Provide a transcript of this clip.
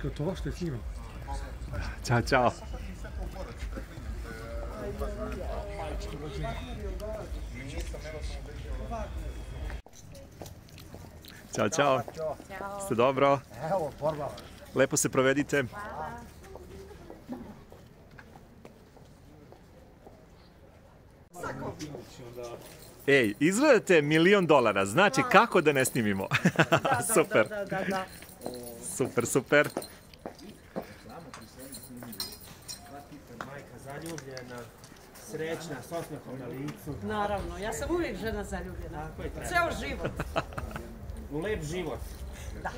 Gotovo, što je snimam. Ćao, čao. Ćao, čao. Ste dobro? Evo, borba. Lepo se provedite. Ej, izgledate $1.000.000, znači kako da ne snimimo? Super. Super, super. Majka zaljubljena, srećna, s osmehom na licu. Naravno, ja sam uvijek žena zaljubljena. Tako je treba. Ceo život. U lep život. Da.